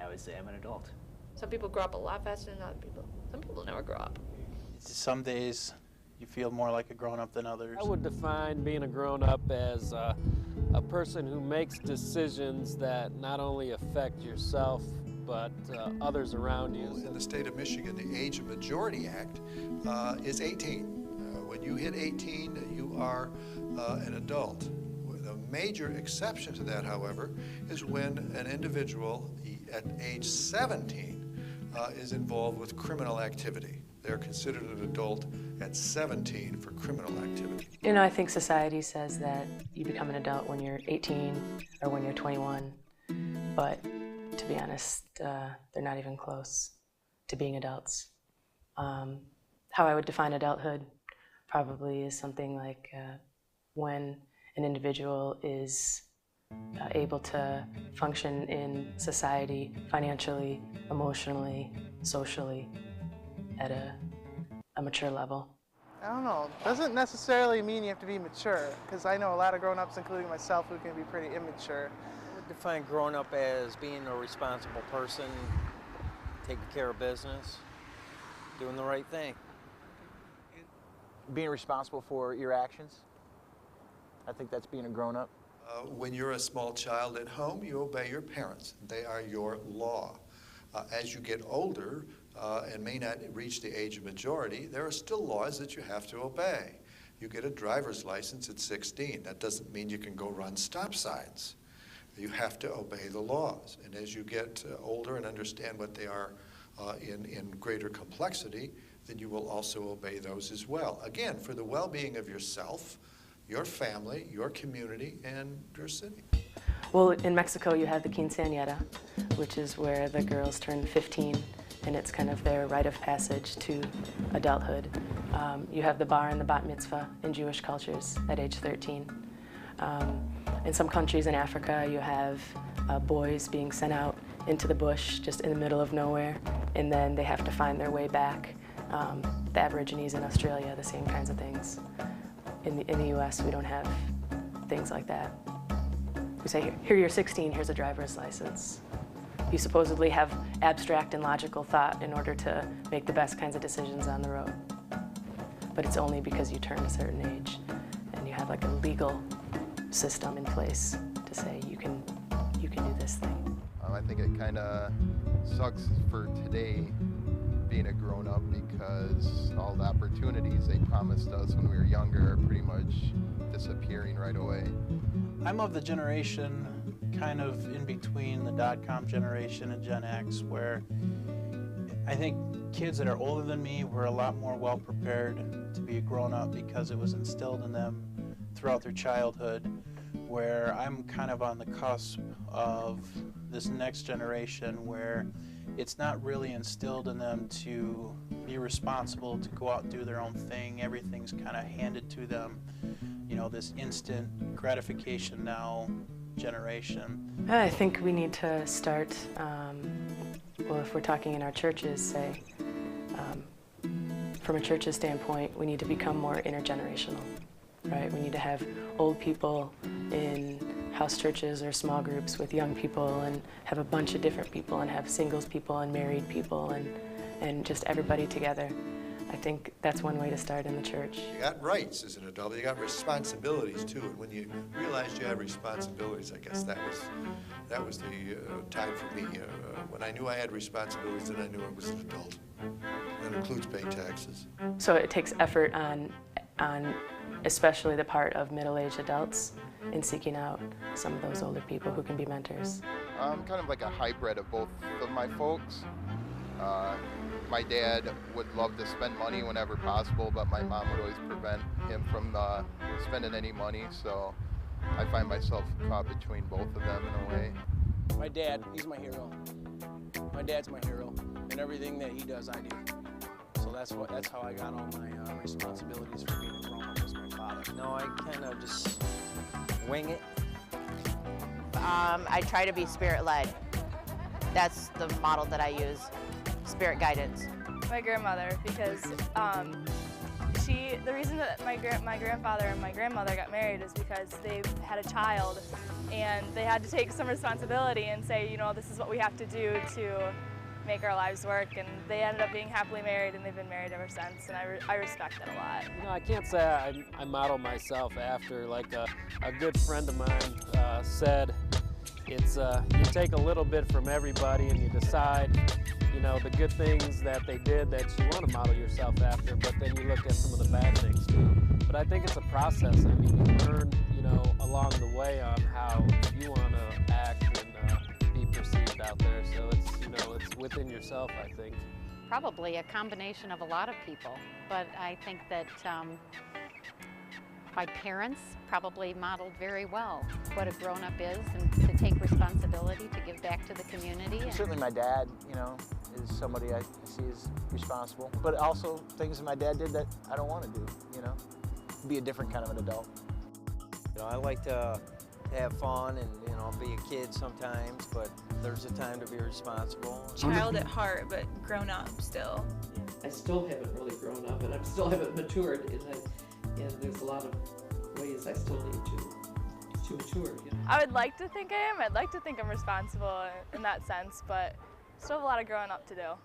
I would say I'm an adult. Some people grow up a lot faster than other people. Some people never grow up. Some days you feel more like a grown-up than others. I would define being a grown-up as a person who makes decisions that not only affect yourself, but others around you. In the state of Michigan, the Age of Majority Act is 18. When you hit 18, you are an adult. The major exception to that, however, is when an individual at age 17 is involved with criminal activity. They're considered an adult at 17 for criminal activity. You know, I think society says that you become an adult when you're 18 or when you're 21, but to be honest, they're not even close to being adults. How I would define adulthood probably is something like when an individual is able to function in society financially, emotionally, socially at a mature level. I don't know. Doesn't necessarily mean you have to be mature, because I know a lot of grown-ups, including myself, who can be pretty immature. I would define grown up as being a responsible person, taking care of business, doing the right thing. Being responsible for your actions. I think that's being a grown-up. When you're a small child at home, you obey your parents. They are your law. As you get older and may not reach the age of majority, there are still laws that you have to obey. You get a driver's license at 16. That doesn't mean you can go run stop signs. You have to obey the laws. And as you get older and understand what they are in greater complexity, then you will also obey those as well. Again, for the well-being of yourself, your family, your community, and your city. Well, in Mexico you have the quinceañera, which is where the girls turn 15, and it's kind of their rite of passage to adulthood. You have the bar and the bat mitzvah in Jewish cultures at age 13. In some countries in Africa you have boys being sent out into the bush just in the middle of nowhere, and then they have to find their way back. The Aborigines in Australia, the same kinds of things. In the US, we don't have things like that. We say, here you're 16, here's a driver's license. You supposedly have abstract and logical thought in order to make the best kinds of decisions on the road. But it's only because you turn a certain age and you have like a legal system in place to say you can do this thing. I think it kind of sucks for today being a grown-up, because all the opportunities they promised us when we were younger are pretty much disappearing right away. I'm of the generation kind of in between the dot-com generation and Gen X, where I think kids that are older than me were a lot more well-prepared to be a grown-up because it was instilled in them throughout their childhood, where I'm kind of on the cusp of this next generation where it's not really instilled in them to be responsible, to go out and do their own thing. Everything's kind of handed to them. You know, this instant gratification now generation. I think we need to start, well, if we're talking in our churches, say, from a church's standpoint, we need to become more intergenerational, right? We need to have old people in house churches or small groups with young people, and have a bunch of different people, and have singles people and married people, and just everybody together. I think that's one way to start in the church. You got rights as an adult, you got responsibilities too, and when you realized you had responsibilities, I guess that was the time for me. When I knew I had responsibilities, then I knew I was an adult. That includes paying taxes. So it takes effort on especially the part of middle-aged adults in seeking out some of those older people who can be mentors. I'm kind of like a hybrid of both of my folks. My dad would love to spend money whenever possible, but my mom would always prevent him from spending any money, so I find myself caught between both of them in a way. My dad, he's my hero. My dad's my hero, and everything that he does, I do. So that's how I got all my responsibilities for being a grown-up, was my father. No, I kind of just wing it. I try to be spirit-led. That's the model that I use, spirit guidance. My grandmother, because The reason that my grandfather and my grandmother got married is because they had a child and they had to take some responsibility and say, you know, this is what we have to do to make our lives work, and they ended up being happily married, and they've been married ever since, and I respect that a lot. You know, I can't say I model myself after, like a good friend of mine said, it's you take a little bit from everybody and you decide, you know, the good things that they did that you want to model yourself after, but then you look at some of the bad things too. But I think it's a process. I mean, you learn, you know, along the way on how you want to act and be perceived out there. So it's, you know, it's within yourself, I think. Probably a combination of a lot of people, but I think that my parents probably modeled very well what a grown-up is and to take responsibility, to give back to the community. Certainly my dad, you know, is somebody I see as responsible, but also things that my dad did that I don't want to do, you know, be a different kind of an adult. You know, I like to have fun and, you know, be a kid sometimes, but there's a time to be responsible. Child at heart, but grown up still. I still haven't really grown up, and I still haven't matured, and there's a lot of ways I still need to mature. You know? I would like to think I am. I'd like to think I'm responsible in that sense, but still have a lot of growing up to do.